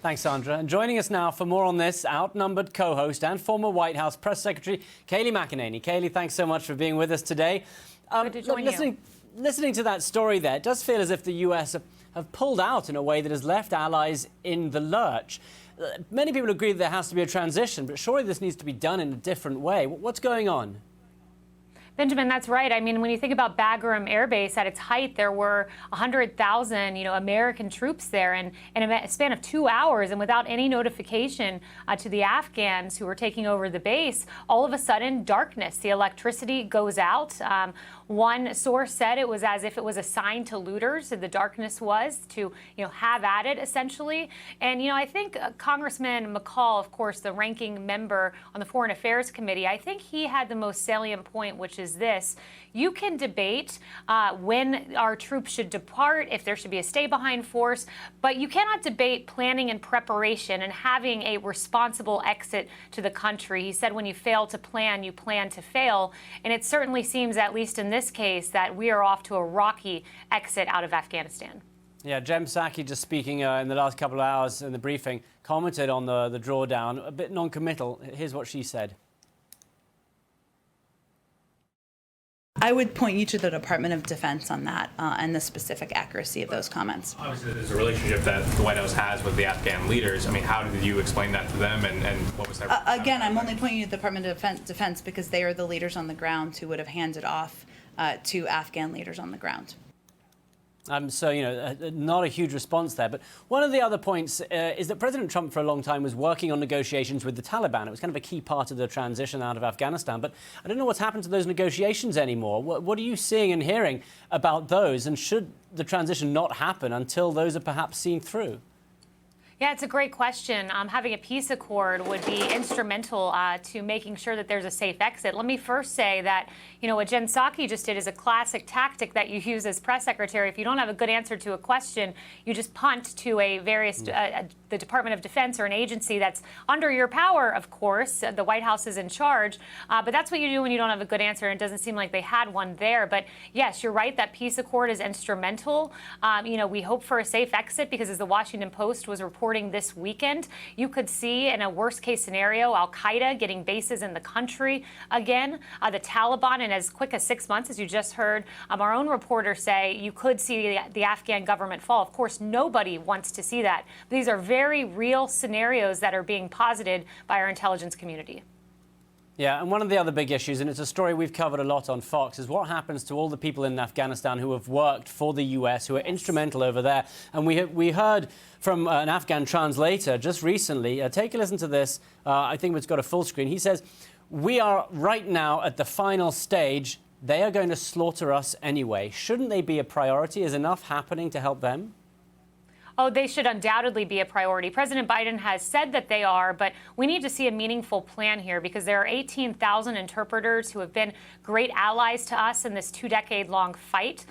Thanks, Sandra. And joining us now for more on this, outnumbered co-host and former White House Press Secretary, Kayleigh McEnany. Kayleigh, thanks so much for being with us today. Good to join you. Listening to that story there, it does feel as if the US have pulled out in a way that has left allies in the lurch. Many people agree that there has to be a transition, but surely this needs to be done in a different way. What's going on? Benjamin, that's right. I mean, when you think about Bagram Air Base at its height, there were 100,000, American troops there, and in a span of 2 hours, and without any notification to the Afghans who were taking over the base, all of a sudden, darkness. The electricity goes out. One source said it was as if it was a sign to looters. The darkness was to, have at it, essentially. And, I think Congressman McCall, of course, the ranking member on the Foreign Affairs Committee, I think he had the most salient point, which is this. You can debate when our troops should depart, if there should be a stay-behind force, but you cannot debate planning and preparation and having a responsible exit to the country. He said when you fail to plan, you plan to fail. And it certainly seems, at least in this case, that we are off to a rocky exit out of Afghanistan. Yeah, Jem Psaki, just speaking in the last couple of hours in the briefing, commented on the drawdown, a bit non-committal. Here's what she said. I would point you to the Department of Defense on that and the specific accuracy of those comments. Obviously, there's a relationship that the White House has with the Afghan leaders. I mean, how did you explain that to them, and what was their again, I'm only pointing you to the Department of Defense because they are the leaders on the ground who would have handed off to Afghan leaders on the ground. So, not a huge response there. But one of the other points is that President Trump for a long time was working on negotiations with the Taliban. It was kind of a key part of the transition out of Afghanistan. But I don't know what's happened to those negotiations anymore. What are you seeing and hearing about those? And should the transition not happen until those are perhaps seen through? Yeah, it's a great question. Having a peace accord would be instrumental to making sure that there's a safe exit. Let me first say that, what Jen Psaki just did is a classic tactic that you use as press secretary. If you don't have a good answer to a question, you just punt to the Department of Defense or an agency that's under your power, of course. The White House is in charge. But that's what you do when you don't have a good answer, and it doesn't seem like they had one there. But yes, you're right, that peace accord is instrumental. We hope for a safe exit because, as the Washington Post was reporting this weekend, you could see in a worst case scenario al-Qaeda getting bases in the country again, the Taliban in as quick as 6 months, as you just heard our own reporter say. You could see the Afghan government fall. Of course, nobody wants to see that. But these are very real scenarios that are being posited by our intelligence community. Yeah, and one of the other big issues, and it's a story we've covered a lot on Fox, is what happens to all the people in Afghanistan who have worked for the US, who are instrumental over there. And we heard from an Afghan translator just recently. Take a listen to this. I think it's got a full screen. He says, "We are right now at the final stage. They are going to slaughter us anyway. Shouldn't they be a priority? Is enough happening to help them?" Oh, they should undoubtedly be a priority. President Biden has said that they are, but we need to see a meaningful plan here because there are 18,000 interpreters who have been great allies to us in this 2-decade-long fight.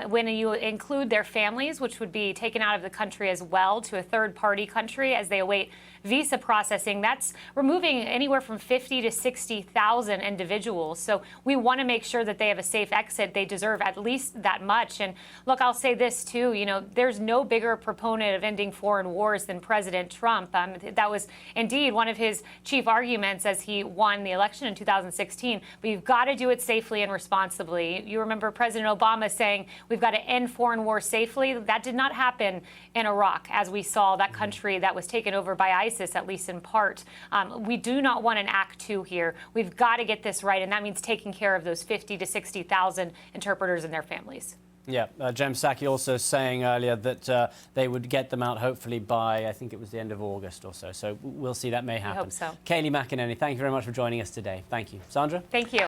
When you include their families, which would be taken out of the country as well to a third-party country as they await visa processing, that's removing anywhere from 50 to 60,000 individuals. So we want to make sure that they have a safe exit. They deserve at least that much. And look, I'll say this too, there's no bigger proponent of ending foreign wars than President Trump. That was indeed one of his chief arguments as he won the election in 2016. But you've got to do it safely and responsibly. You remember President Obama saying we've got to end foreign wars safely. That did not happen in Iraq, as we saw that country that was taken over by ISIS, at least in part. We do not want an Act 2 here. We've got to get this right, and that means taking care of those 50 to 60,000 interpreters and their families. Yeah, Jem Psaki also saying earlier that they would get them out hopefully by, I think it was the end of August or so. So we'll see, that may happen. I hope so. Kayleigh McEnany, thank you very much for joining us today. Thank you. Sandra? Thank you.